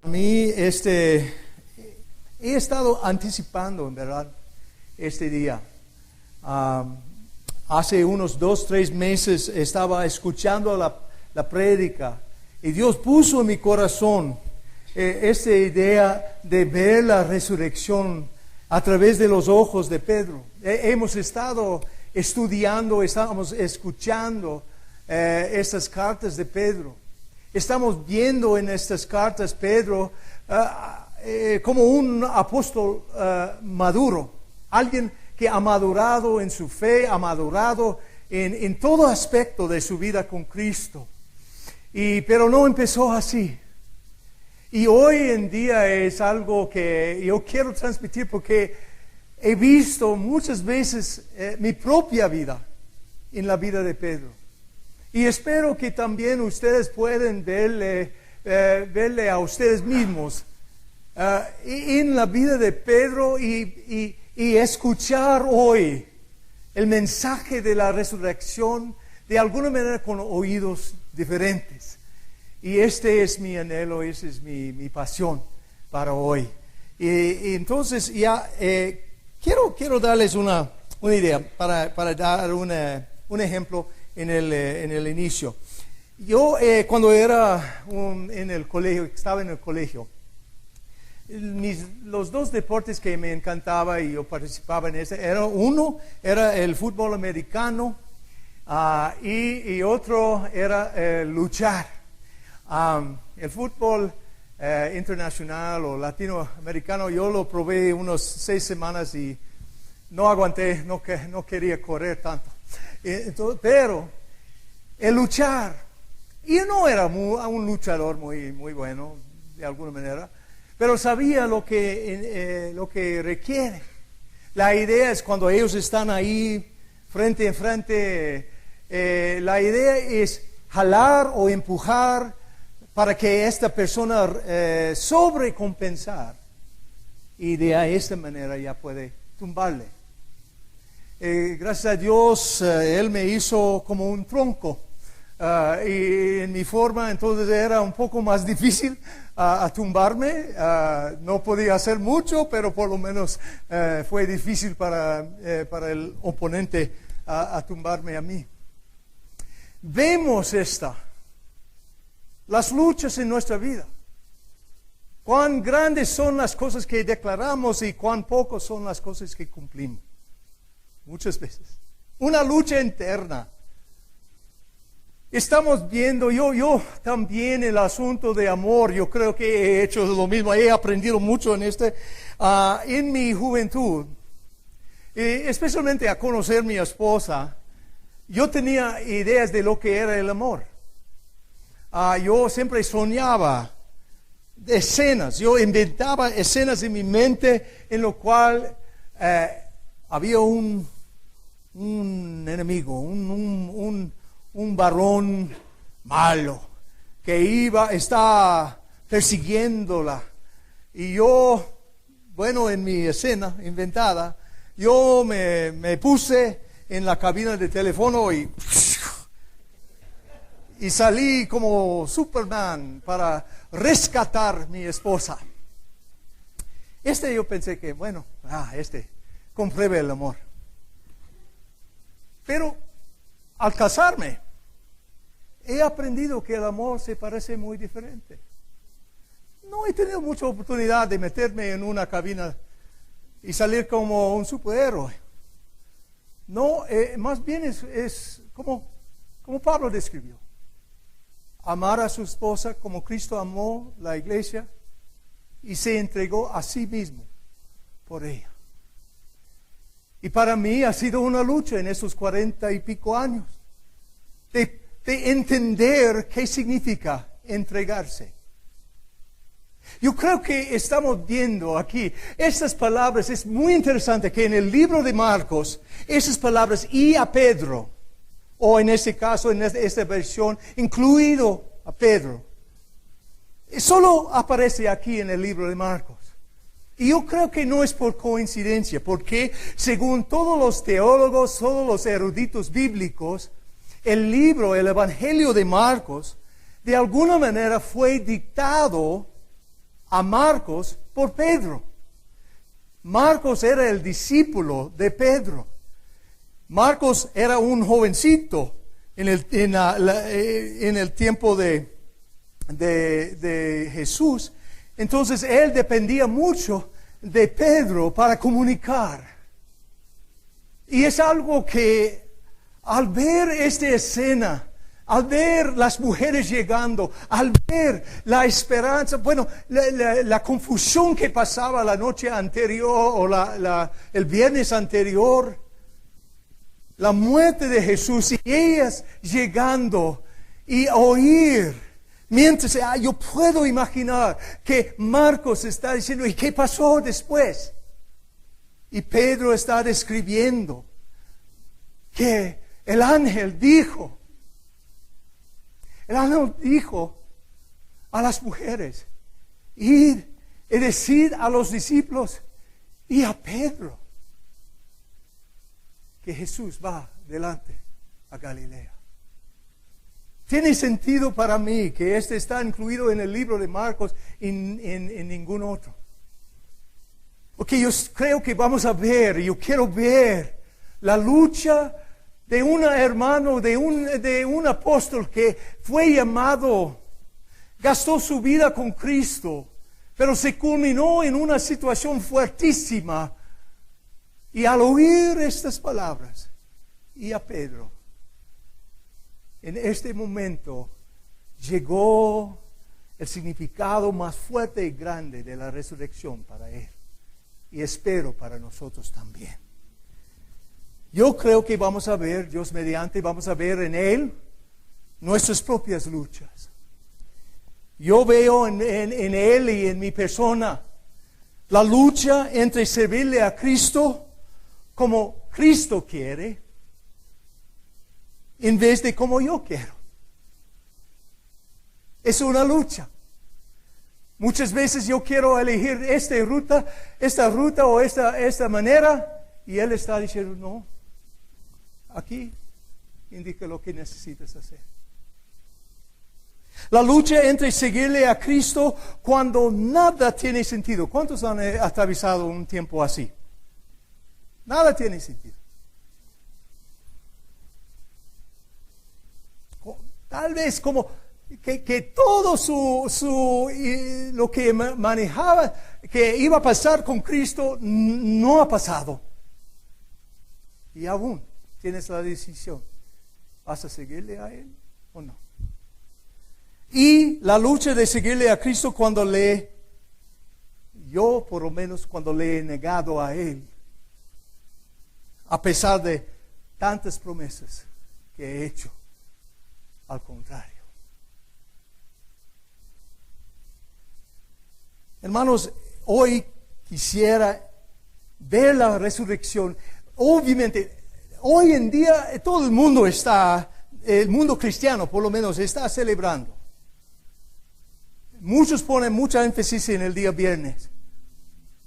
A mí, he estado anticipando, en verdad, este día. Hace unos 2-3 meses estaba escuchando la prédica y Dios puso en mi corazón esta idea de ver la resurrección a través de los ojos de Pedro. Hemos estado estudiando, estamos escuchando estas cartas de Pedro. Estamos viendo en estas cartas Pedro como un apóstol maduro, alguien que ha madurado en su fe, ha madurado en todo aspecto de su vida con Cristo. Pero no empezó así. Y hoy en día es algo que yo quiero transmitir porque he visto muchas veces mi propia vida en la vida de Pedro. Y espero que también ustedes puedan verle a ustedes mismos en la vida de Pedro y escuchar hoy el mensaje de la resurrección de alguna manera con oídos diferentes. Y este es mi anhelo, esa es mi pasión para hoy. Y entonces ya quiero darles una idea para dar un ejemplo en el inicio. Yo cuando era en el colegio, estaba en el colegio, los dos deportes que me encantaba y yo participaba en uno era el fútbol americano y otro era luchar. El fútbol internacional o latinoamericano yo lo probé unos 6 semanas y no aguanté, no quería correr tanto. Pero el luchar, yo no era un luchador muy bueno de alguna manera, pero sabía lo que requiere. La idea es cuando ellos están ahí frente a frente, la idea es jalar o empujar para que esta persona sobrecompensar y de esta manera ya puede tumbarle. Gracias a Dios, Él me hizo como un tronco y en mi forma entonces era un poco más difícil a tumbarme. No podía hacer mucho, pero por lo menos fue difícil para el oponente a tumbarme a mí. Vemos las luchas en nuestra vida. Cuán grandes son las cosas que declaramos y cuán pocos son las cosas que cumplimos. Muchas veces. Una lucha interna. Estamos viendo, yo también el asunto de amor, yo creo que he hecho lo mismo, he aprendido mucho en mi juventud. Especialmente a conocer a mi esposa, yo tenía ideas de lo que era el amor. Yo siempre soñaba escenas, yo inventaba escenas en mi mente en lo cual había un enemigo, un varón malo que está persiguiéndola. Y yo, en mi escena inventada, yo me puse en la cabina de teléfono y salí como Superman para rescatar a mi esposa. Yo pensé que, compruebe el amor. Pero al casarme, he aprendido que el amor se parece muy diferente. No he tenido mucha oportunidad de meterme en una cabina y salir como un superhéroe. No, más bien es como Pablo describió. Amar a su esposa como Cristo amó la iglesia y se entregó a sí mismo por ella. Y para mí ha sido una lucha en esos 40 y pico años de entender qué significa entregarse. Yo creo que estamos viendo aquí estas palabras. Es muy interesante que en el libro de Marcos, esas palabras y a Pedro, o en este caso, en esta versión, incluido a Pedro, solo aparece aquí en el libro de Marcos. Y yo creo que no es por coincidencia, porque según todos los teólogos, todos los eruditos bíblicos, el Evangelio de Marcos, de alguna manera fue dictado a Marcos por Pedro. Marcos era el discípulo de Pedro. Marcos era un jovencito en el tiempo de Jesús. Entonces él dependía mucho de Pedro para comunicar. Y es algo que al ver esta escena, al ver las mujeres llegando, al ver la esperanza, la confusión que pasaba la noche anterior o el viernes anterior, la muerte de Jesús y ellas llegando y oír. Mientras yo puedo imaginar que Marcos está diciendo, ¿y qué pasó después? Y Pedro está describiendo que el ángel dijo a las mujeres, id y decid a los discípulos y a Pedro que Jesús va delante a Galilea. Tiene sentido para mí que este está incluido en el libro de Marcos y en ningún otro. Porque yo creo que vamos a ver, yo quiero ver la lucha de un hermano, de un apóstol que fue llamado, gastó su vida con Cristo, pero se culminó en una situación fuertísima. Y al oír estas palabras, y a Pedro, en este momento llegó el significado más fuerte y grande de la resurrección para él. Y espero para nosotros también. Yo creo que vamos a ver, Dios mediante, vamos a ver en él nuestras propias luchas. Yo veo en él y en mi persona la lucha entre servirle a Cristo como Cristo quiere, en vez de como yo quiero. Es una lucha. Muchas veces yo quiero elegir esta ruta o esta manera, y Él está diciendo, no, aquí indica lo que necesitas hacer. La lucha entre seguirle a Cristo cuando nada tiene sentido. ¿Cuántos han atravesado un tiempo así? Nada tiene sentido. Tal vez como que todo lo que manejaba, que iba a pasar con Cristo, no ha pasado. Y aún tienes la decisión, ¿vas a seguirle a Él o no? Y la lucha de seguirle a Cristo yo por lo menos cuando le he negado a Él, a pesar de tantas promesas que he hecho, al contrario. Hermanos, hoy quisiera ver la resurrección. Obviamente, hoy en día todo el mundo el mundo cristiano por lo menos está celebrando. Muchos ponen mucha énfasis en el día viernes.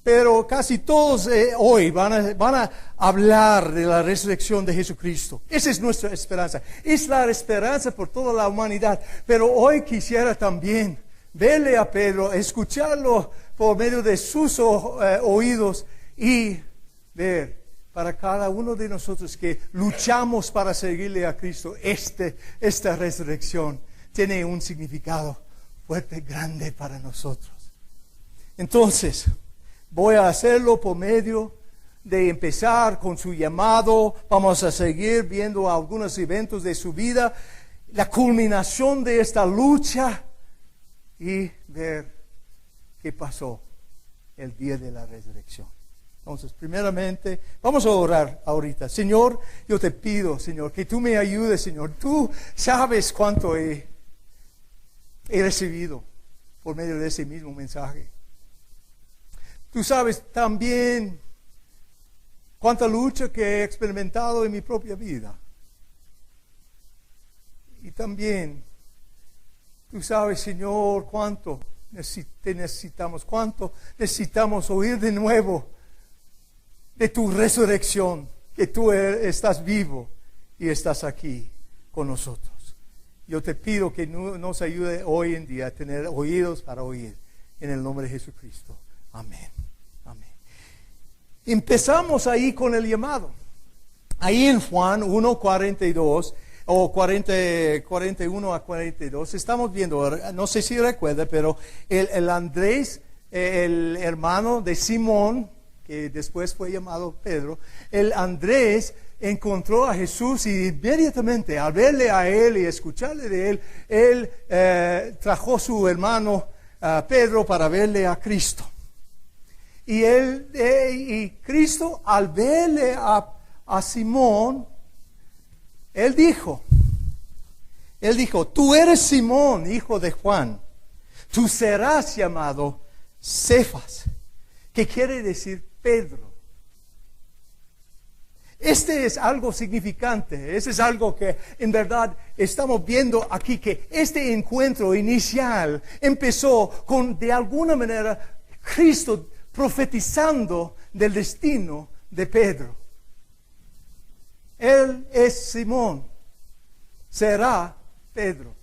Pero casi todos hoy van a hablar de la resurrección de Jesucristo. Esa es nuestra esperanza. Es la esperanza por toda la humanidad. Pero hoy quisiera también verle a Pedro, escucharlo por medio de sus oídos y ver para cada uno de nosotros que luchamos para seguirle a Cristo. Esta resurrección tiene un significado fuerte, grande para nosotros. Entonces, voy a hacerlo por medio de empezar con su llamado. Vamos a seguir viendo algunos eventos de su vida, la culminación de esta lucha y ver qué pasó el día de la resurrección. Entonces, primeramente, vamos a orar ahorita. Señor, yo te pido, Señor, que tú me ayudes, Señor. Tú sabes cuánto he recibido por medio de ese mismo mensaje. Tú sabes también cuánta lucha que he experimentado en mi propia vida. Y también tú sabes, Señor, cuánto te necesitamos, cuánto necesitamos oír de nuevo de tu resurrección, que tú estás vivo y estás aquí con nosotros. Yo te pido que nos ayude hoy en día a tener oídos para oír en el nombre de Jesucristo. Amén. Amén. Empezamos ahí con el llamado. Ahí en Juan 1:42 o 41 a 42, estamos viendo, no sé si recuerda, pero el Andrés, el hermano de Simón, que después fue llamado Pedro, el Andrés encontró a Jesús y inmediatamente al verle a él y escucharle de él, trajo a su hermano Pedro para verle a Cristo. Y Cristo, al verle a Simón, Él dijo, tú eres Simón, hijo de Juan, tú serás llamado Cefas, que quiere decir Pedro. Este es algo significante, este es algo que en verdad estamos viendo aquí, que este encuentro inicial empezó con, de alguna manera, Cristo profetizando del destino de Pedro. Él es Simón, será Pedro.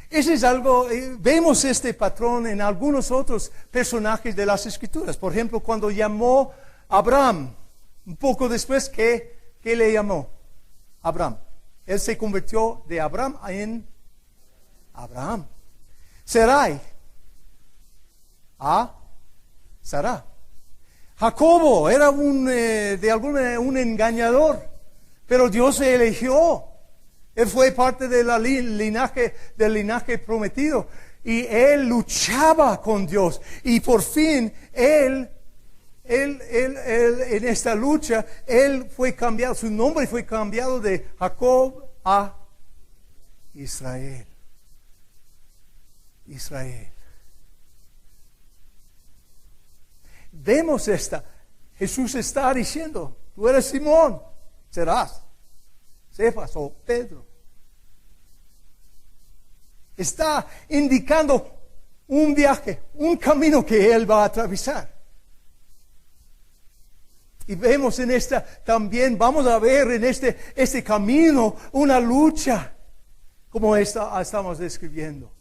Ese es algo, vemos este patrón en algunos otros personajes de las Escrituras. Por ejemplo, cuando llamó a Abraham, un poco después, ¿qué le llamó? Abraham. Él se convirtió de Abraham en Abraham. Sarai, a Sara. Jacobo era de alguna manera un engañador, pero Dios se eligió. Él fue parte del linaje prometido. Y él luchaba con Dios. Y por fin, él en esta lucha, él fue cambiado. Su nombre fue cambiado de Jacob a Israel. Israel. Vemos esta. Jesús está diciendo, tú eres Simón, serás Cefas o Pedro. Está indicando un viaje, un camino que él va a atravesar. Y vemos en esta también, vamos a ver en este camino una lucha, como esta estamos describiendo.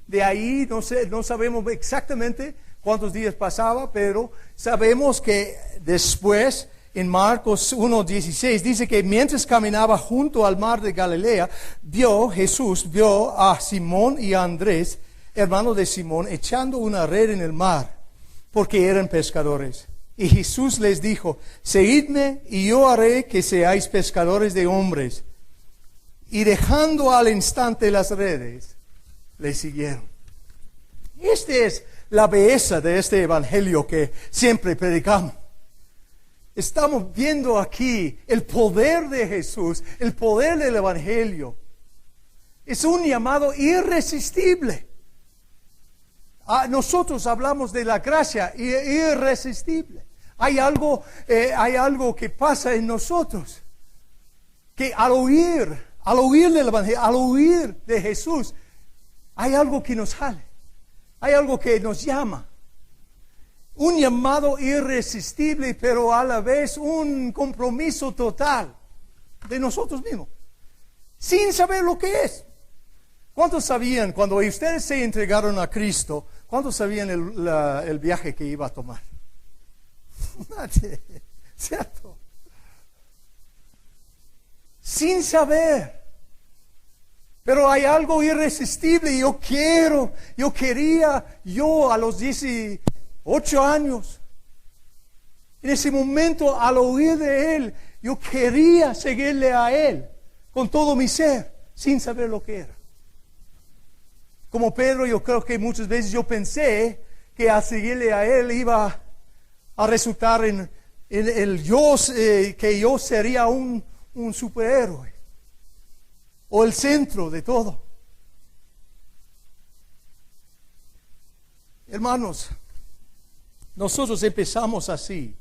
De ahí, no sabemos exactamente cuántos días pasaba, pero sabemos que después, en Marcos 1:16, dice que mientras caminaba junto al mar de Galilea, Jesús vio a Simón y a Andrés, hermano de Simón, echando una red en el mar, porque eran pescadores. Y Jesús les dijo, seguidme y yo haré que seáis pescadores de hombres. Y dejando al instante las redes, le siguieron. Esta es la belleza de este evangelio que siempre predicamos. Estamos viendo aquí el poder de Jesús, el poder del evangelio. Es un llamado irresistible. Nosotros hablamos de la gracia irresistible. Hay algo que pasa en nosotros, que al oír del evangelio, al oír de Jesús, hay algo que nos jale, hay algo que nos llama. Un llamado irresistible, pero a la vez un compromiso total de nosotros mismos, sin saber lo que es. ¿Cuántos sabían, cuando ustedes se entregaron a Cristo, cuántos sabían el viaje que iba a tomar? Nadie, ¿cierto? Sin saber. Pero hay algo irresistible. Yo quería a los 18 años, en ese momento, al oír de Él, yo quería seguirle a Él con todo mi ser, sin saber lo que era. Como Pedro, yo creo que muchas veces yo pensé que al seguirle a Él iba a resultar en que yo sería un superhéroe o el centro de todo. Hermanos, nosotros empezamos así,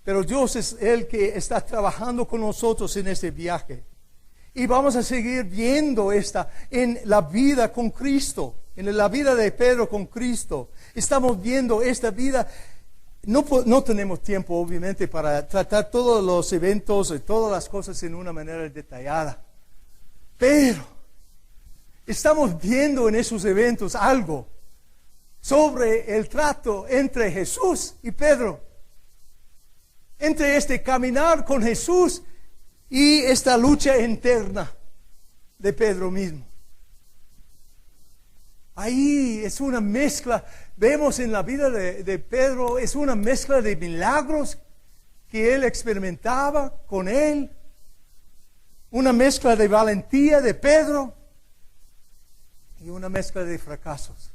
pero Dios es el que está trabajando con nosotros en este viaje. Y vamos a seguir viendo en la vida con Cristo, en la vida de Pedro con Cristo. Estamos viendo esta vida. No tenemos tiempo, obviamente, para tratar todos los eventos y todas las cosas en una manera detallada. Pero estamos viendo en esos eventos algo sobre el trato entre Jesús y Pedro, entre este caminar con Jesús y esta lucha interna de Pedro mismo. Ahí es una mezcla, vemos en la vida de Pedro, es una mezcla de milagros que él experimentaba con él, una mezcla de valentía de Pedro y una mezcla de fracasos.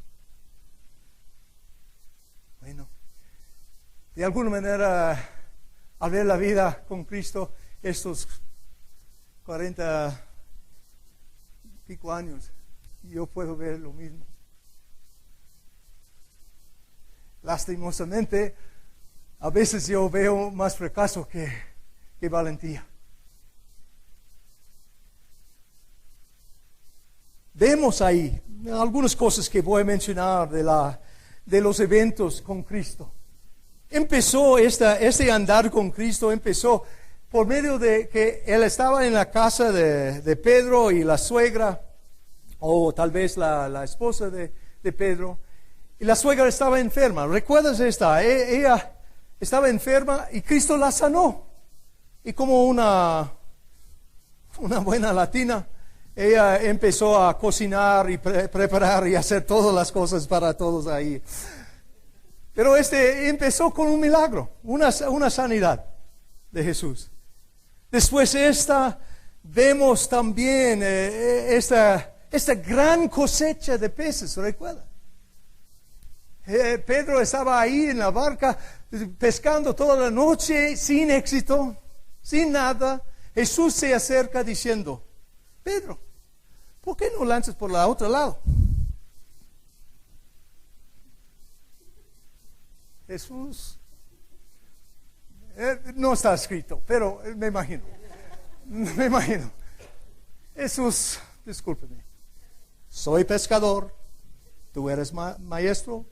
Bueno, de alguna manera, al ver la vida con Cristo, estos 40 y pico años, yo puedo ver lo mismo. Lastimosamente, a veces yo veo más fracaso que valentía. Vemos ahí algunas cosas que voy a mencionar de los eventos con Cristo. Empezó este andar con Cristo, empezó por medio de que él estaba en la casa de Pedro y la suegra, o tal vez la esposa de Pedro, y la suegra estaba enferma. ¿Recuerdas esta? Ella estaba enferma y Cristo la sanó. Y como una buena latina, ella empezó a cocinar y preparar y hacer todas las cosas para todos ahí. Pero empezó con un milagro, una sanidad de Jesús. Después vemos también esta gran cosecha de peces, ¿recuerda? Pedro estaba ahí en la barca pescando toda la noche sin éxito, sin nada. Jesús se acerca diciendo: Pedro, ¿por qué no lanzas por la otro lado? Jesús, no está escrito, pero me imagino. Jesús, discúlpeme, soy pescador, tú eres maestro.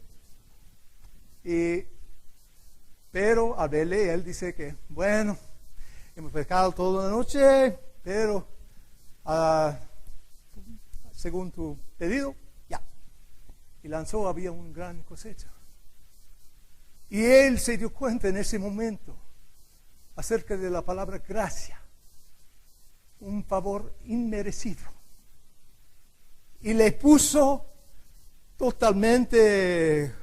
Pero al verle, él dice que, bueno, hemos pescado toda la noche, pero según tu pedido, ya. Y lanzó, había una gran cosecha. Y él se dio cuenta en ese momento acerca de la palabra gracia, un favor inmerecido. Y le puso totalmente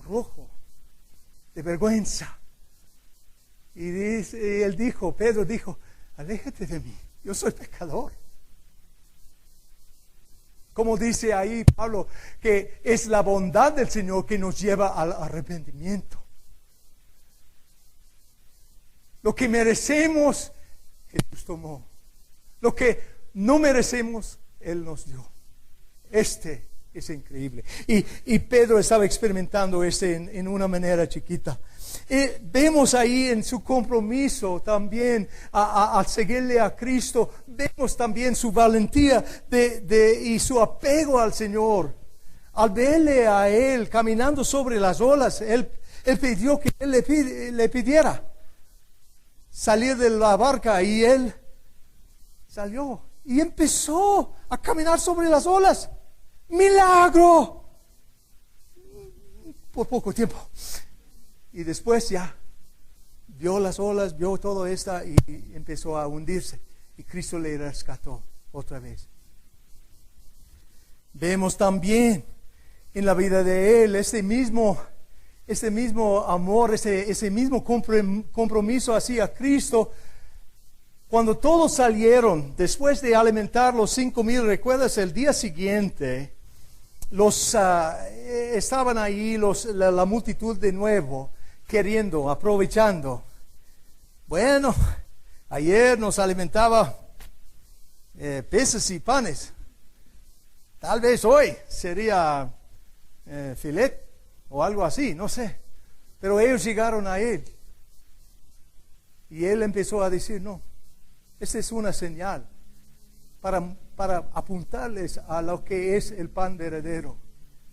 rojo, de vergüenza. Y Pedro dijo, aléjate de mí, yo soy pecador. Como dice ahí Pablo, que es la bondad del Señor que nos lleva al arrepentimiento. Lo que merecemos, Jesús tomó. Lo que no merecemos, Él nos dio. Es increíble. Y Pedro estaba experimentando en una manera chiquita. Vemos ahí en su compromiso también al seguirle a Cristo, vemos también su valentía y su apego al Señor. Al verle a Él caminando sobre las olas, Él pidió que Él le pidiera salir de la barca, y Él salió y empezó a caminar sobre las olas. ¡Milagro! Por poco tiempo. Y después ya vio las olas, vio todo esto y empezó a hundirse. Y Cristo le rescató otra vez. Vemos también en la vida de Él ese mismo amor, ese mismo compromiso hacia Cristo. Cuando todos salieron, después de alimentar los 5,000, ¿recuerdas? El día siguiente, estaban ahí la multitud de nuevo, aprovechando. Bueno, ayer nos alimentaba peces y panes. Tal vez hoy sería filet o algo así, no sé. Pero ellos llegaron a Él. Y Él empezó a decir, no, esta es una señal para apuntarles a lo que es el pan verdadero.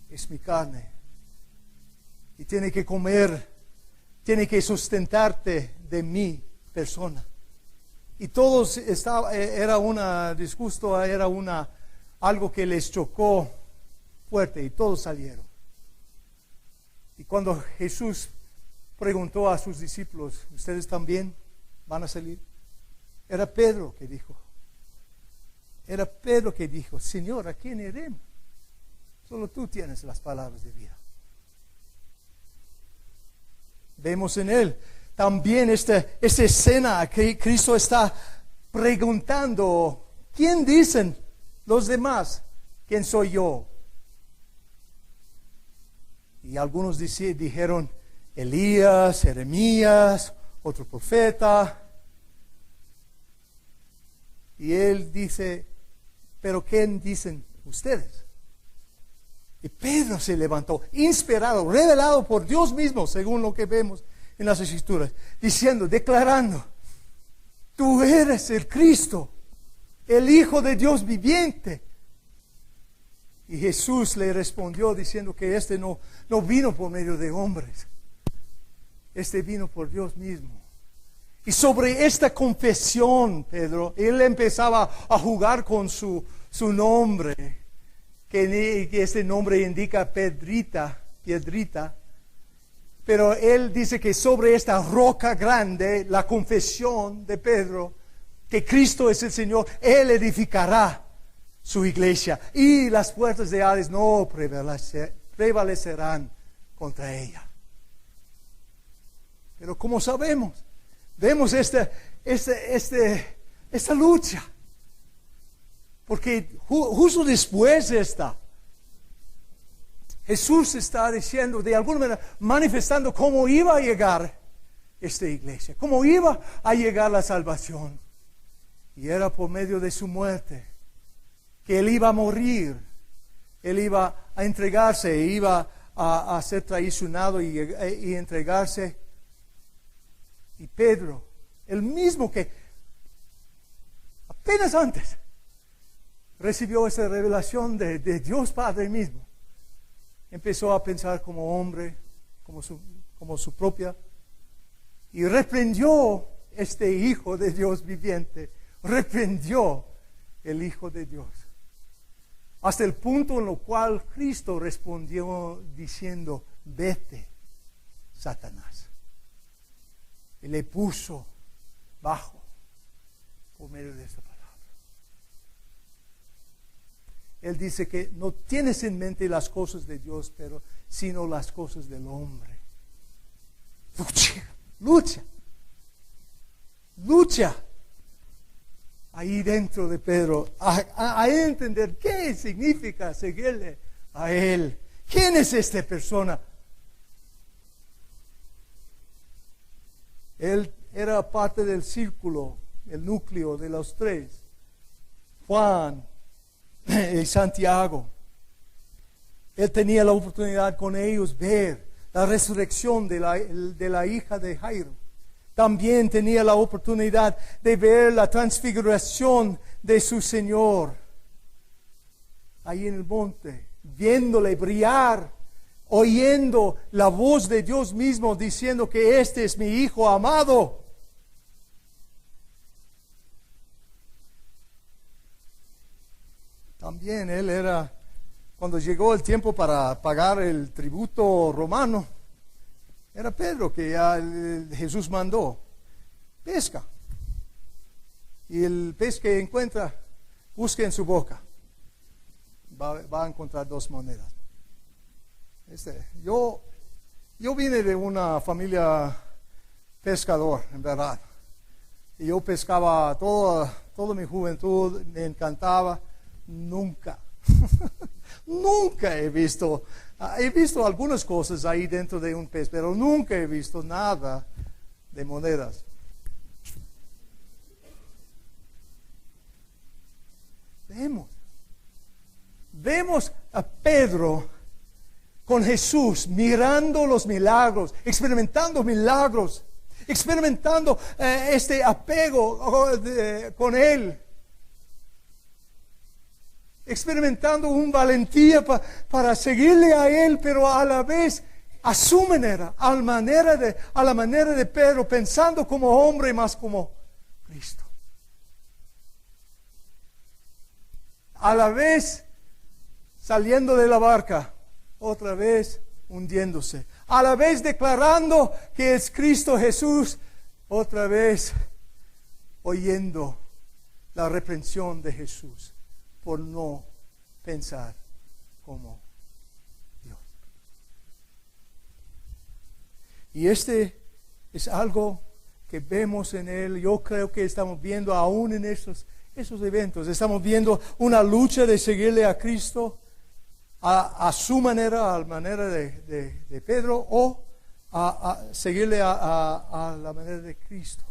Es mi carne. Y tiene que comer, tiene que sustentarte de mi persona. Y todos era un disgusto, era una algo que les chocó fuerte y todos salieron. Y cuando Jesús preguntó a sus discípulos, ¿ustedes también van a salir? Era Pedro que dijo, Señor, ¿a quién iremos? Solo tú tienes las palabras de vida. Vemos en él también esta escena que Cristo está preguntando, ¿quién dicen los demás? ¿Quién soy yo? Y algunos dijeron Elías, Jeremías, otro profeta. Y él dice, ¿pero quién dicen ustedes? Y Pedro se levantó, inspirado, revelado por Dios mismo, según lo que vemos en las Escrituras, diciendo, declarando, tú eres el Cristo, el Hijo de Dios viviente. Y Jesús le respondió diciendo que este no vino por medio de hombres, este vino por Dios mismo. Y sobre esta confesión, Pedro, él empezaba a jugar con su nombre, que este nombre indica piedrita, pero él dice que sobre esta roca grande, la confesión de Pedro, que Cristo es el Señor, él edificará su iglesia y las puertas de Hades no prevalecerán contra ella. Pero como sabemos, vemos esta lucha. Porque justo después de esta, Jesús está diciendo, de alguna manera, manifestando cómo iba a llegar esta iglesia, cómo iba a llegar la salvación. Y era por medio de su muerte, que Él iba a morir, Él iba a entregarse, iba a ser traicionado y entregarse. Y Pedro, el mismo que apenas antes recibió esa revelación de Dios Padre mismo, empezó a pensar como hombre, como su propia, y reprendió este Hijo de Dios viviente, reprendió el Hijo de Dios, hasta el punto en lo cual Cristo respondió diciendo, vete, Satanás, y le puso bajo por medio de esta palabra. Él dice que no tienes en mente las cosas de Dios, sino las cosas del hombre. Lucha. Ahí dentro de Pedro, a entender qué significa seguirle a Él. ¿Quién es esta persona? Él era parte del círculo, el núcleo de los tres. Juan y Santiago. Él tenía la oportunidad con ellos ver la resurrección de la hija de Jairo. También tenía la oportunidad de ver la transfiguración de su Señor ahí en el monte, viéndole brillar, oyendo la voz de Dios mismo diciendo que este es mi Hijo amado. También él era, cuando llegó el tiempo para pagar el tributo romano, era Pedro que ya Jesús mandó, pesca. Y el pez que encuentra, busque en su boca. Va a encontrar 2 monedas. Yo vine de una familia pescador, en verdad. Y yo pescaba toda mi juventud, me encantaba. Nunca he visto algunas cosas ahí dentro de un pez, pero nunca he visto nada de monedas. Vemos a Pedro con Jesús mirando los milagros, experimentando milagros, experimentando este apego con Él. Experimentando una valentía para seguirle a Él, pero a la vez a su manera, a la manera de Pedro, pensando como hombre más como Cristo. A la vez saliendo de la barca, otra vez hundiéndose. A la vez declarando que es Cristo Jesús, otra vez oyendo la reprensión de Jesús por no pensar como Dios. Y este es algo que vemos en él. Yo creo que estamos viendo aún en esos eventos. Estamos viendo una lucha de seguirle a Cristo a su manera, a la manera de Pedro, o a seguirle a la manera de Cristo.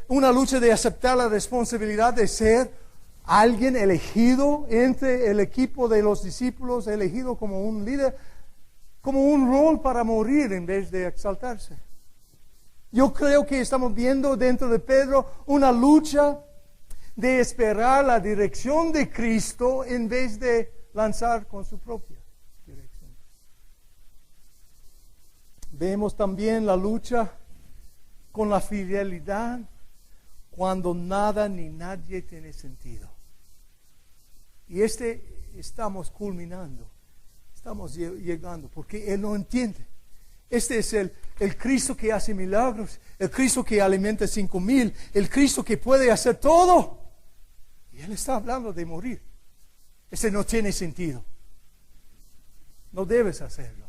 Una lucha de aceptar la responsabilidad de ser alguien elegido entre el equipo de los discípulos, elegido como un líder, como un rol para morir en vez de exaltarse. Yo creo que estamos viendo dentro de Pedro una lucha de esperar la dirección de Cristo en vez de lanzar con su propia dirección. Vemos también la lucha con la fidelidad cuando nada ni nadie tiene sentido. Y estamos culminando, estamos llegando, porque Él no entiende. Este es el Cristo que hace milagros, el Cristo que alimenta 5,000, el Cristo que puede hacer todo. Y Él está hablando de morir. Este no tiene sentido. No debes hacerlo.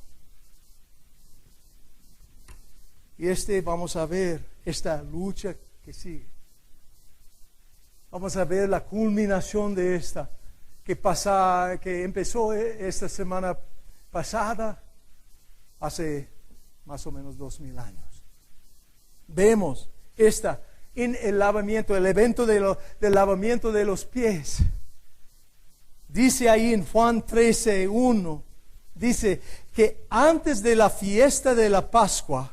Y vamos a ver esta lucha que sigue. Vamos a ver la culminación de esta que empezó esta semana pasada, hace más o menos 2,000 años. Vemos en el lavamiento, el evento del lavamiento de los pies. Dice ahí en Juan 13:1, dice que antes de la fiesta de la Pascua,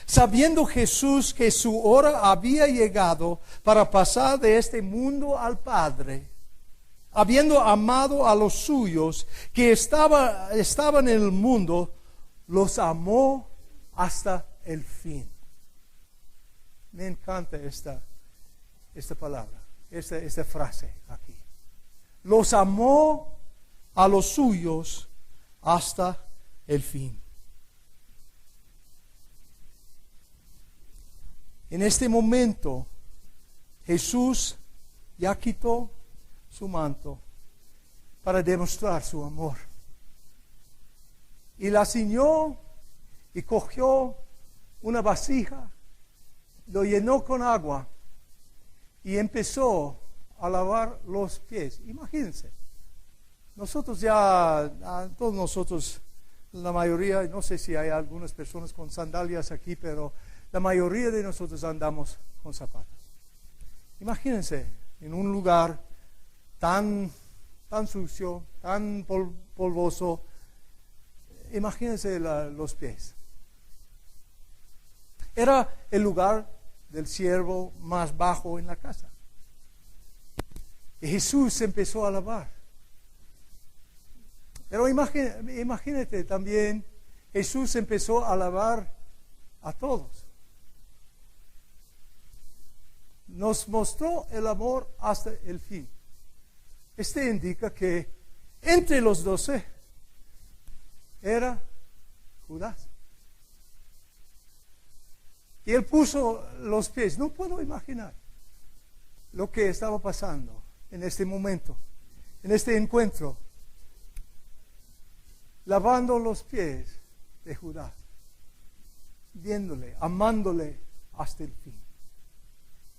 sabiendo Jesús que su hora había llegado para pasar de este mundo al Padre, habiendo amado a los suyos que estaban en el mundo, los amó hasta el fin. Me encanta esta palabra, esta frase aquí. Los amó a los suyos hasta el fin. En este momento, Jesús ya quitó su manto para demostrar su amor. Y la ciñó y cogió una vasija, lo llenó con agua y empezó a lavar los pies. Imagínense, todos nosotros, la mayoría, no sé si hay algunas personas con sandalias aquí, pero la mayoría de nosotros andamos con zapatos. Imagínense en un lugar tan sucio, tan polvoso. Imagínense los pies. Era el lugar del siervo más bajo en la casa. Y Jesús empezó a lavar. Pero imagínate también, Jesús empezó a lavar a todos. Nos mostró el amor hasta el fin. Indica que entre los 12 era Judas. Y él puso los pies. No puedo imaginar lo que estaba pasando en este momento, en este encuentro, lavando los pies de Judas, viéndole, amándole hasta el fin,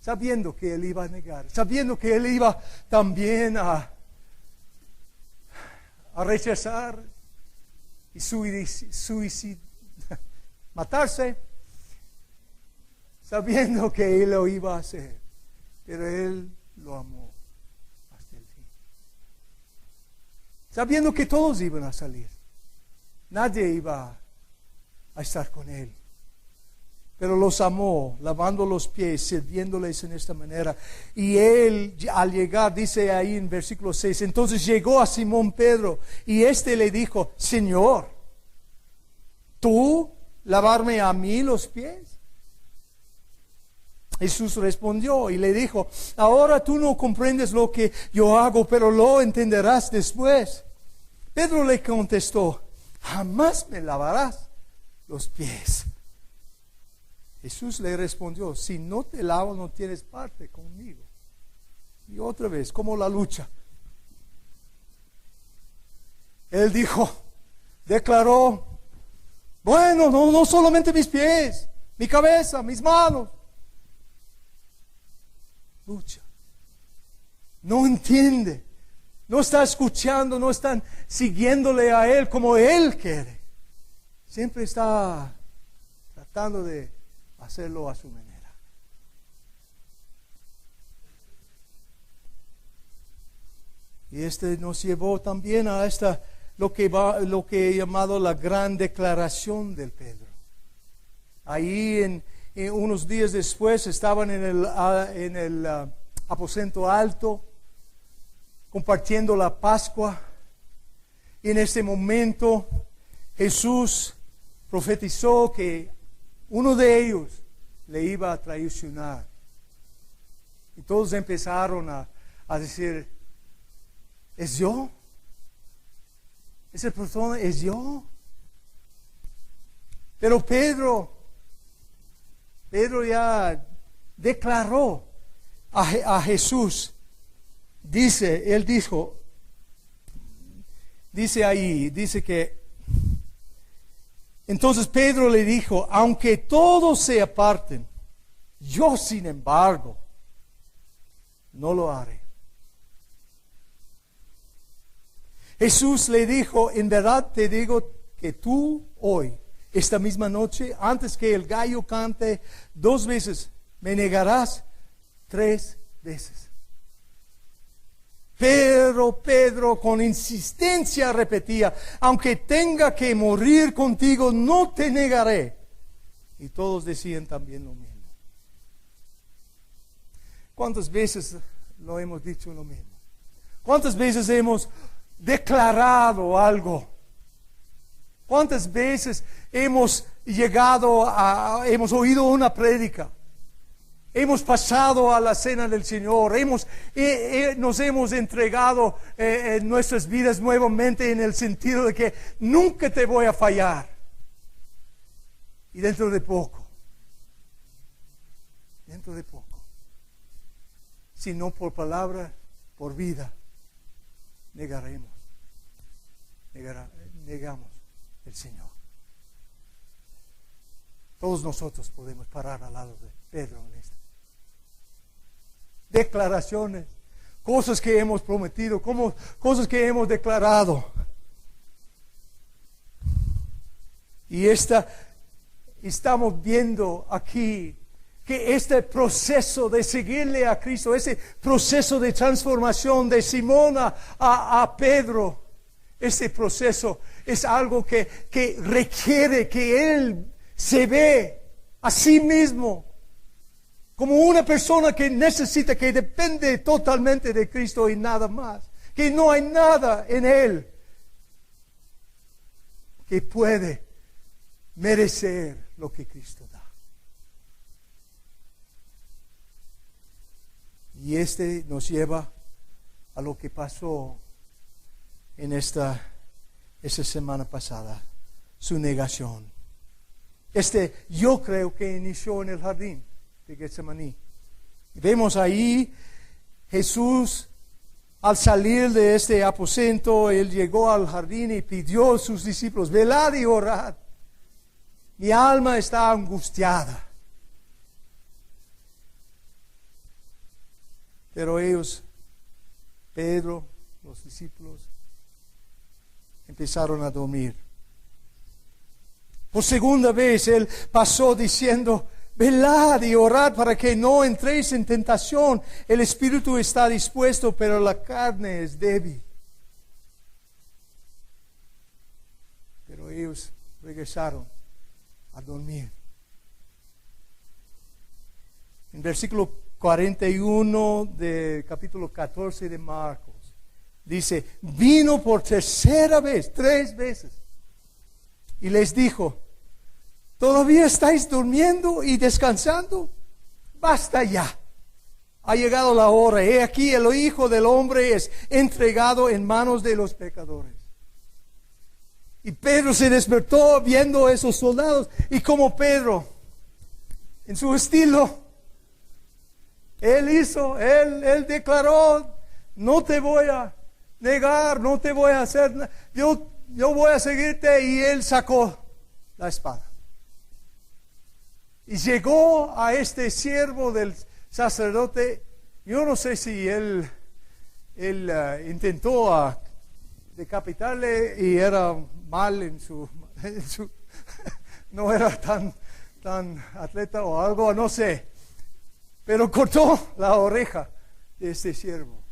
sabiendo que él iba a negar, sabiendo que él iba también a rechazar y matarse, sabiendo que él lo iba a hacer, pero él lo amó hasta el fin. Sabiendo que todos iban a salir, nadie iba a estar con él, pero los amó, lavando los pies, sirviéndoles en esta manera. Y él, al llegar, dice ahí en versículo 6, entonces llegó a Simón Pedro, y le dijo, Señor, ¿tú lavarme a mí los pies? Jesús respondió y le dijo: ahora tú no comprendes lo que yo hago, pero lo entenderás después. Pedro le contestó: jamás me lavarás los pies. Jesús le respondió: si no te lavo, no tienes parte conmigo. Y otra vez, como la lucha. Él declaró: bueno, no solamente mis pies, mi cabeza, mis manos. Lucha. No entiende. No está escuchando, no están siguiéndole a Él como Él quiere. Siempre está tratando de hacerlo a su manera. Y nos llevó también a lo que he llamado la gran declaración del Pedro. Ahí en unos días después estaban en el aposento alto, compartiendo la Pascua. Y en ese momento Jesús profetizó que uno de ellos le iba a traicionar. Y todos empezaron a decir: ¿es yo? ¿Esa persona es yo? Pero Pedro ya declaró a Jesús. Él dijo, dice que, entonces Pedro le dijo: aunque todos se aparten, yo sin embargo no lo haré. Jesús le dijo: en verdad te digo que tú hoy, esta misma noche, antes que el gallo cante 2 veces, me negarás 3 veces. Pero Pedro con insistencia repetía: aunque tenga que morir contigo, no te negaré. Y todos decían también lo mismo. ¿Cuántas veces lo hemos dicho lo mismo? ¿Cuántas veces hemos declarado algo? ¿Cuántas veces hemos oído una prédica? Hemos pasado a la cena del Señor, nos hemos entregado en nuestras vidas nuevamente, en el sentido de que nunca te voy a fallar. Y dentro de poco, si no por palabra, por vida, negamos el Señor. Todos nosotros podemos parar al lado de Pedro en esto. Declaraciones, cosas que hemos prometido, cosas que hemos declarado. Y estamos viendo aquí que este proceso de seguirle a Cristo, ese proceso de transformación de Simón a Pedro, ese proceso es algo que requiere que él se ve a sí mismo como una persona que necesita, que depende totalmente de Cristo y nada más. Que no hay nada en él que puede merecer lo que Cristo da. Y nos lleva a lo que pasó en esta semana pasada, su negación. Yo creo que inició en el jardín de Getsemaní. Vemos ahí Jesús, al salir de este aposento, él llegó al jardín y pidió a sus discípulos: velad y orad. Mi alma está angustiada. Pero ellos, Pedro, los discípulos, empezaron a dormir. Por segunda vez él pasó diciendo: velad y orad para que no entréis en tentación. El espíritu está dispuesto, pero la carne es débil. Pero ellos regresaron a dormir. En versículo 41 del capítulo 14 de Marcos, dice: vino por tercera vez, 3 veces, y les dijo: ¿todavía estáis durmiendo y descansando? basta ya. Ha llegado la hora. He aquí el Hijo del Hombre es entregado en manos de los pecadores. Y Pedro se despertó viendo a esos soldados. Y como Pedro, en su estilo, él declaró, no te voy a negar, no te voy a hacer nada. Yo voy a seguirte. Y él sacó la espada. Y llegó a este siervo del sacerdote. Yo no sé si él intentó decapitarle y era mal en su no era tan atleta o algo, no sé. Pero cortó la oreja de este siervo.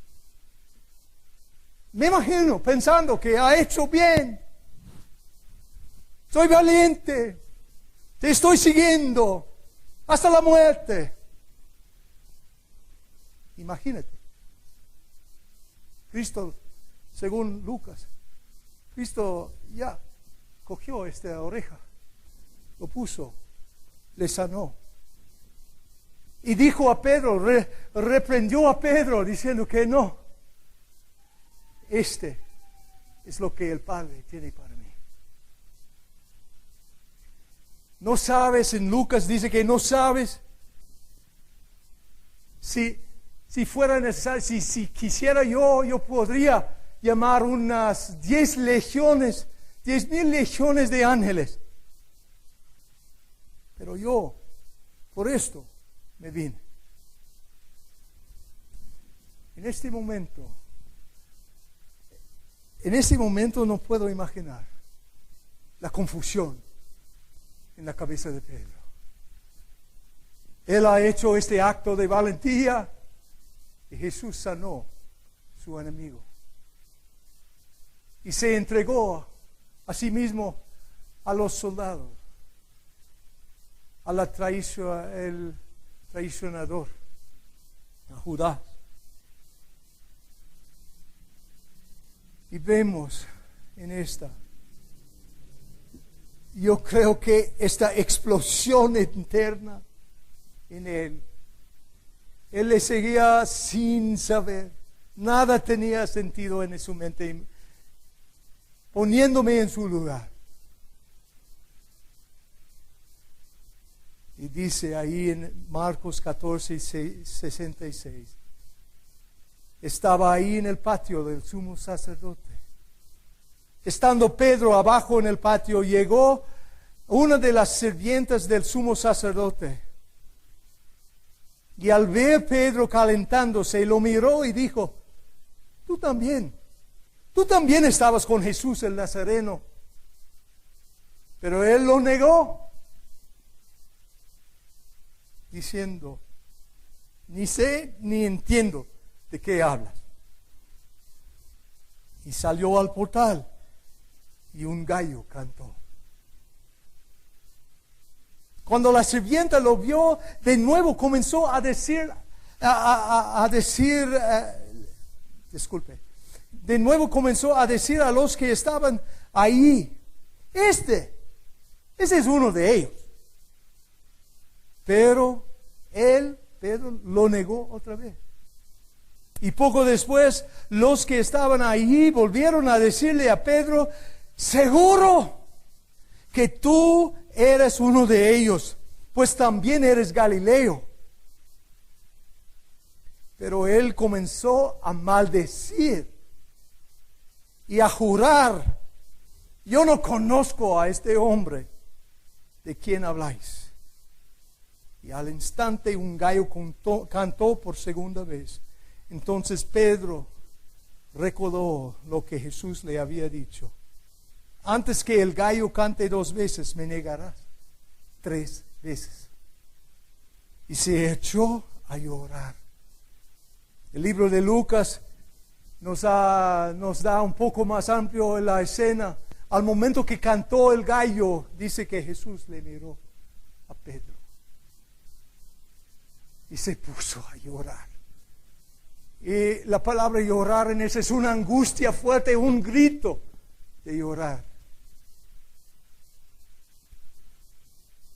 Me imagino pensando que ha hecho bien. Soy valiente. Te estoy siguiendo hasta la muerte. Imagínate. Cristo, según Lucas, Cristo ya cogió esta oreja, lo puso, le sanó. Y dijo a Pedro, reprendió a Pedro diciendo que no. Este es lo que el Padre tiene para mí. No sabes, en Lucas dice que no sabes si fuera necesario, si quisiera yo podría llamar unas 10,000 legiones de ángeles. Pero yo, por esto, me vine. En este momento no puedo imaginar la confusión en la cabeza de Pedro. Él ha hecho este acto de valentía y Jesús sanó a su enemigo. Y se entregó a sí mismo a los soldados, el traicionador, a Judas. Y vemos en yo creo que esta explosión interna en él le seguía sin saber, nada tenía sentido en su mente, poniéndome en su lugar. Y dice ahí en Marcos 14, 66, estaba ahí en el patio del sumo sacerdote. Estando Pedro abajo en el patio, llegó una de las sirvientas del sumo sacerdote. Y al ver Pedro calentándose, lo miró y dijo, tú también estabas con Jesús el Nazareno. Pero él lo negó, diciendo, ni sé ni entiendo de qué hablas. Y salió al portal y un gallo cantó. Cuando la sirvienta lo vio, de nuevo comenzó a decir, de nuevo comenzó a decir a los que estaban ahí, ese es uno de ellos. Pero Pedro lo negó otra vez. Y poco después, los que estaban ahí volvieron a decirle a Pedro, seguro que tú eres uno de ellos, pues también eres Galileo. Pero él comenzó a maldecir y a jurar, yo no conozco a este hombre de quien habláis. Y al instante un gallo cantó por segunda vez. Entonces Pedro recordó lo que Jesús le había dicho. Antes que el gallo cante 2 veces, me negarás 3 veces. Y se echó a llorar. El libro de Lucas nos da un poco más amplio la escena. Al momento que cantó el gallo, dice que Jesús le miró a Pedro y se puso a llorar. Y la palabra llorar en ese es una angustia fuerte, un grito de llorar.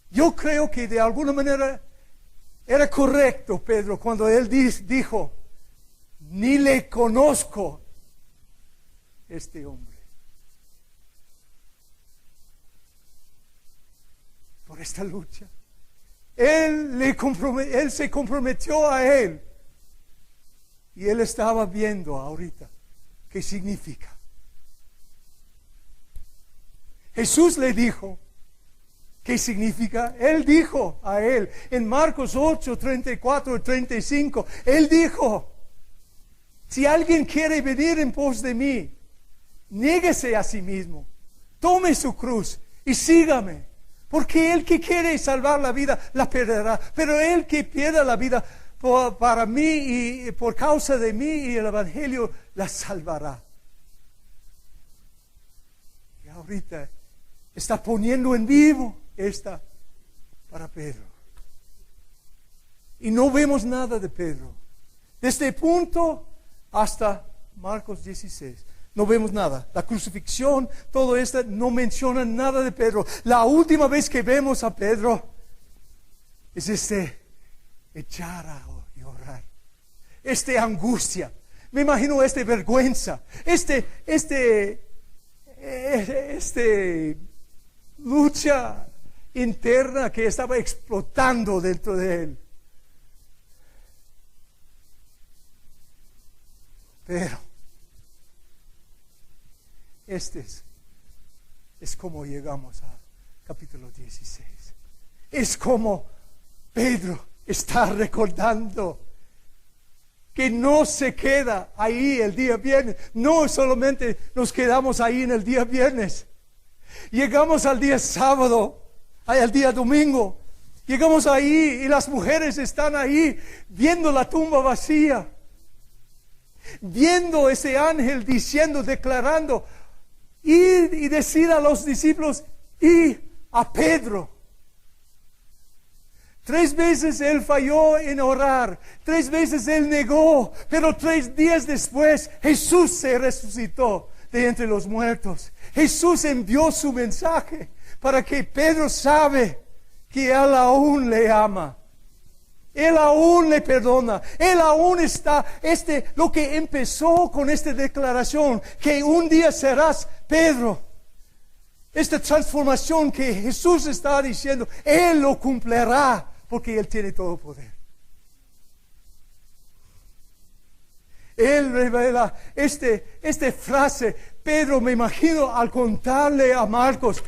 Yo creo que de alguna manera Era correcto Pedro cuando él dijo, ni le conozco este hombre. Por esta lucha. Él se comprometió a él. Y él estaba viendo ahorita qué significa. Jesús le dijo, ¿qué significa? Él dijo a él, en Marcos 8, 34 y 35, él dijo, si alguien quiere venir en pos de mí, niéguese a sí mismo, tome su cruz y sígame. Porque el que quiere salvar la vida, la perderá. Pero el que pierda la vida para mí y por causa de mí y el Evangelio, la salvará. Y ahorita está poniendo en vivo esta para Pedro. Y no vemos nada de Pedro. Desde el punto hasta Marcos 16. No vemos nada. La crucifixión, todo esto, no menciona nada de Pedro. La última vez que vemos a Pedro es echar a llorar. Angustia. Me imagino vergüenza. Lucha interna que estaba explotando dentro de él. Pero es como llegamos al capítulo 16. Es como Pedro está recordando que no se queda ahí el día viernes. No solamente nos quedamos ahí en el día viernes. Llegamos al día sábado, al día domingo. Llegamos ahí y las mujeres están ahí viendo la tumba vacía. Viendo ese ángel diciendo, declarando, ir y decir a los discípulos y a Pedro. 3 veces él falló en orar, 3 veces él negó, pero 3 días después Jesús se resucitó de entre los muertos. Jesús envió su mensaje para que Pedro sabe que él aún le ama. Él aún le perdona. Él aún está, lo que empezó con esta declaración, que un día serás Pedro. Esta transformación que Jesús está diciendo, Él lo cumplirá, porque Él tiene todo poder. Él revela esta frase. Pedro, me imagino al contarle a Marcos,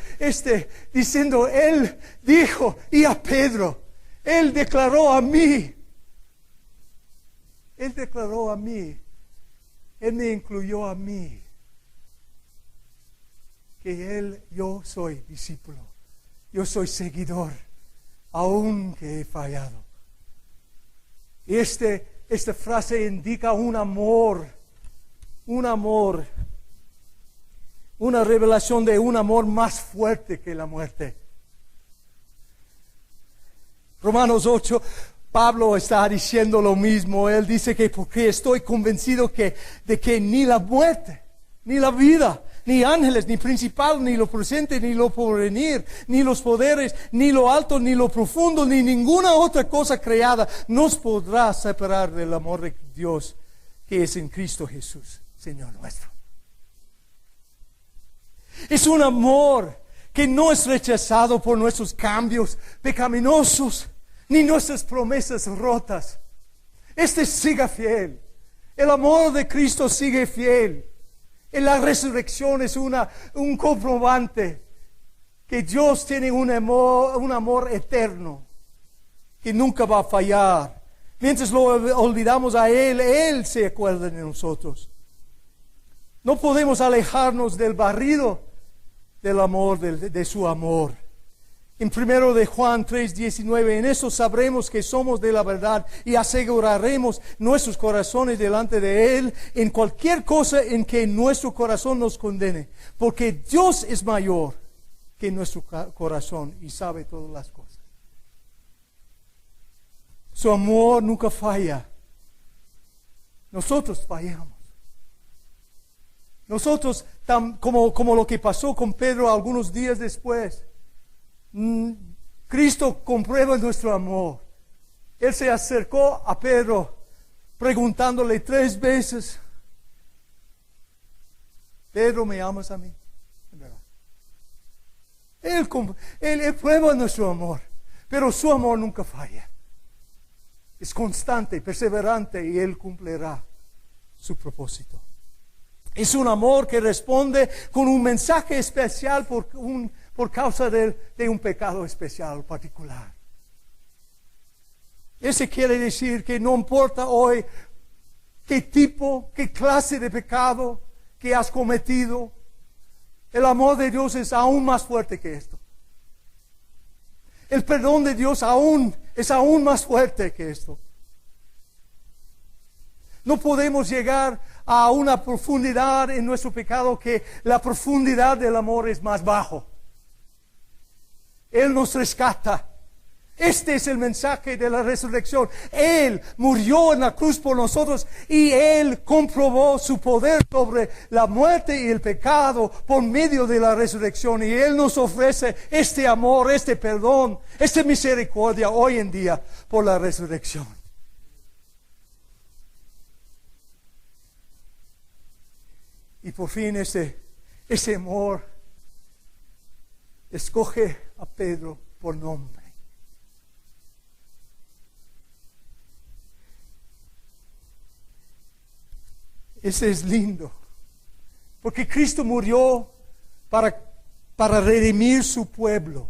diciendo, Él dijo, y a Pedro, Él declaró a mí. Él declaró a mí. Él me incluyó a mí. Que yo soy discípulo. Yo soy seguidor. Aunque he fallado. Y esta frase indica un amor. Una revelación de un amor más fuerte que la muerte. Romanos 8, Pablo está diciendo lo mismo. Él dice que porque estoy convencido de que ni la muerte, ni la vida, ni ángeles, ni principal, ni lo presente, ni lo porvenir, ni los poderes, ni lo alto, ni lo profundo, ni ninguna otra cosa creada nos podrá separar del amor de Dios que es en Cristo Jesús, Señor nuestro. Es un amor que no es rechazado por nuestros cambios pecaminosos, ni nuestras promesas rotas. Siga fiel. El amor de Cristo sigue fiel. En la resurrección es un comprobante que Dios tiene un amor eterno, que nunca va a fallar. Mientras lo olvidamos a Él se acuerda de nosotros. No podemos alejarnos del barrido del amor, de su amor. En 1 de Juan 3:19, en eso sabremos que somos de la verdad y aseguraremos nuestros corazones delante de Él en cualquier cosa en que nuestro corazón nos condene, porque Dios es mayor que nuestro corazón y sabe todas las cosas. Su amor nunca falla. Nosotros fallamos. Nosotros, como lo que pasó con Pedro algunos días después, Cristo comprueba nuestro amor. Él se acercó a Pedro preguntándole 3 veces, Pedro, ¿me amas a mí? Él prueba nuestro amor, pero su amor nunca falla. Es constante, perseverante y Él cumplirá su propósito. Es un amor que responde con un mensaje especial por causa de un pecado especial particular. Ese quiere decir que no importa hoy qué tipo, qué clase de pecado que has cometido, el amor de Dios es aún más fuerte que esto. El perdón de Dios es aún más fuerte que esto. No podemos llegar a una profundidad en nuestro pecado que la profundidad del amor es más bajo. Él nos rescata. Este es el mensaje de la resurrección. Él murió en la cruz por nosotros y Él comprobó su poder sobre la muerte y el pecado por medio de la resurrección. Y Él nos ofrece este amor, este perdón, esta misericordia hoy en día por la resurrección. Y por fin ese amor escoge a Pedro por nombre. Ese es lindo, porque Cristo murió para redimir su pueblo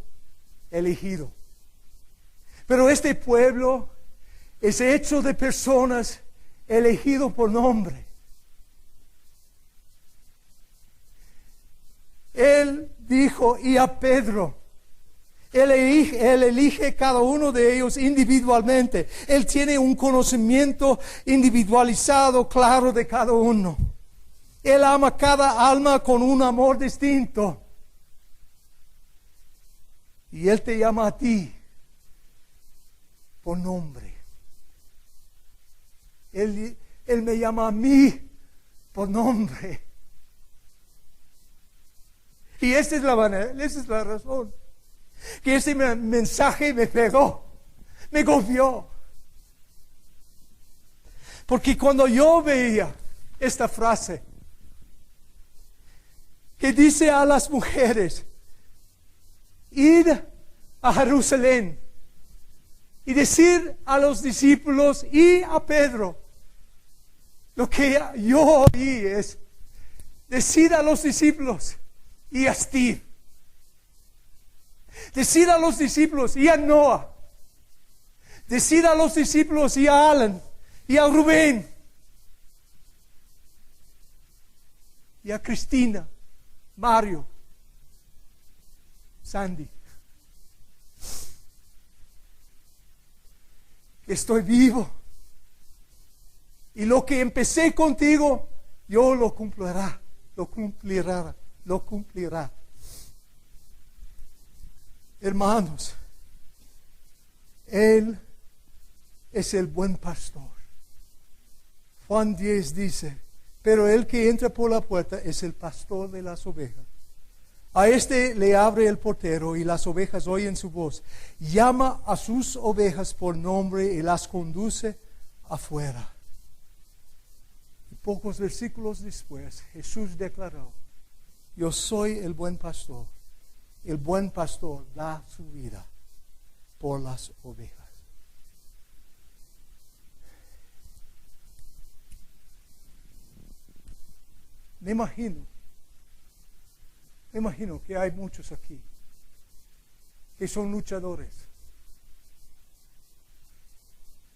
elegido. Pero este pueblo es hecho de personas elegidos por nombre. Él dijo, y a Pedro, Él elige cada uno de ellos individualmente. Él tiene un conocimiento individualizado, claro, de cada uno. Él ama cada alma con un amor distinto. Y Él te llama a ti por nombre. Él me llama a mí por nombre. Y esa es la razón. Que ese mensaje me pegó, me golpeó. Porque cuando yo veía esta frase que dice a las mujeres, id a Jerusalén y decir a los discípulos y a Pedro, lo que yo oí es decir a los discípulos y a Steve, decir a los discípulos y a Noah, decir a los discípulos y a Alan y a Rubén y a Cristina, Mario, Sandy, que estoy vivo y lo que empecé contigo yo lo cumplirá. Hermanos, Él es el buen pastor. Juan 10 dice, pero el que entra por la puerta es el pastor de las ovejas. A este le abre el portero y las ovejas oyen su voz. Llama a sus ovejas por nombre y las conduce afuera. Y pocos versículos después, Jesús declaró, yo soy el buen pastor. El buen pastor da su vida por las ovejas. Me imagino que hay muchos aquí que son luchadores,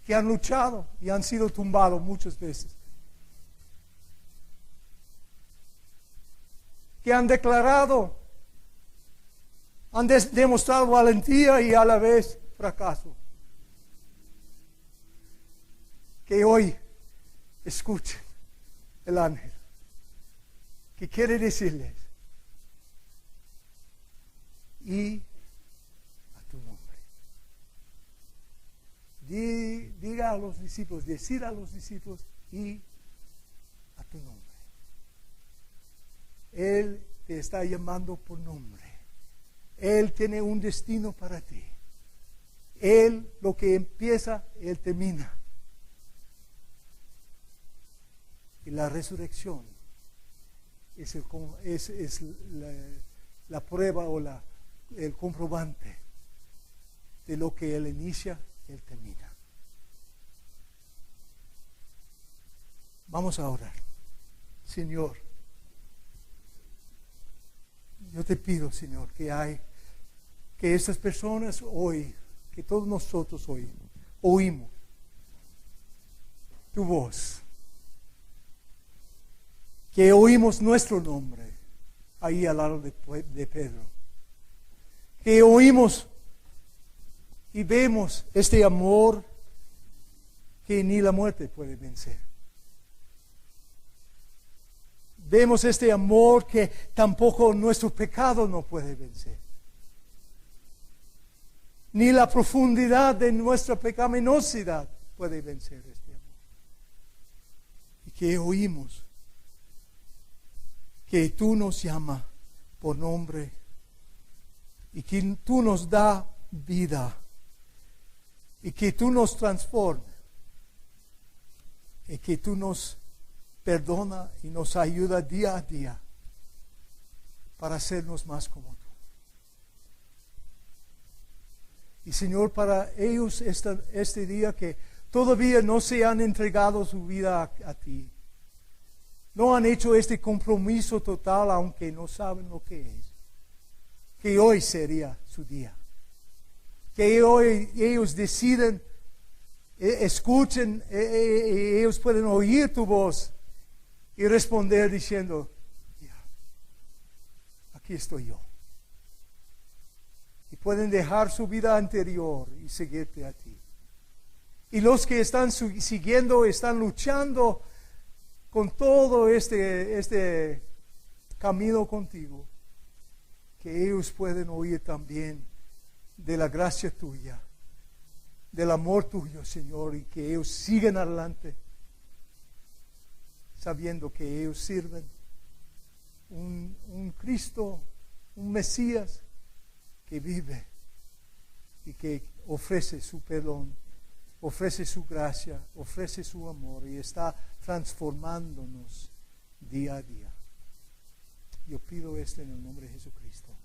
que han luchado y han sido tumbados muchas veces, que han declarado, han demostrado valentía y a la vez fracaso. Que hoy escuchen el ángel que quiere decirles, y a tu nombre. Diga a los discípulos, decir a los discípulos, y a tu nombre. Él te está llamando por nombre. Él tiene un destino para ti. Él lo que empieza, Él termina. Y la resurrección es la prueba o el comprobante de lo que Él inicia, Él termina. Vamos a orar. Señor, yo te pido, Señor, que estas personas hoy, que todos nosotros hoy, oímos tu voz, que oímos nuestro nombre ahí al lado de Pedro, que oímos y vemos este amor que ni la muerte puede vencer. Vemos este amor que tampoco nuestro pecado no puede vencer. Ni la profundidad de nuestra pecaminosidad puede vencer este amor. Y que oímos que tú nos llamas por nombre y que tú nos das vida y que tú nos transformas y que tú nos perdona y nos ayuda día a día para hacernos más como tú. Y Señor, para ellos este día que todavía no se han entregado su vida a ti, no han hecho este compromiso total aunque no saben lo que es, que hoy sería su día, que hoy ellos deciden, escuchen, ellos pueden oír tu voz y responder diciendo, ya, aquí estoy yo. Y pueden dejar su vida anterior y seguirte a ti. Y los que están siguiendo, están luchando con todo este camino contigo, que ellos pueden oír también de la gracia tuya, del amor tuyo, Señor, y que ellos sigan adelante, sabiendo que ellos sirven un Cristo, un Mesías que vive y que ofrece su perdón, ofrece su gracia, ofrece su amor y está transformándonos día a día. Yo pido esto en el nombre de Jesucristo.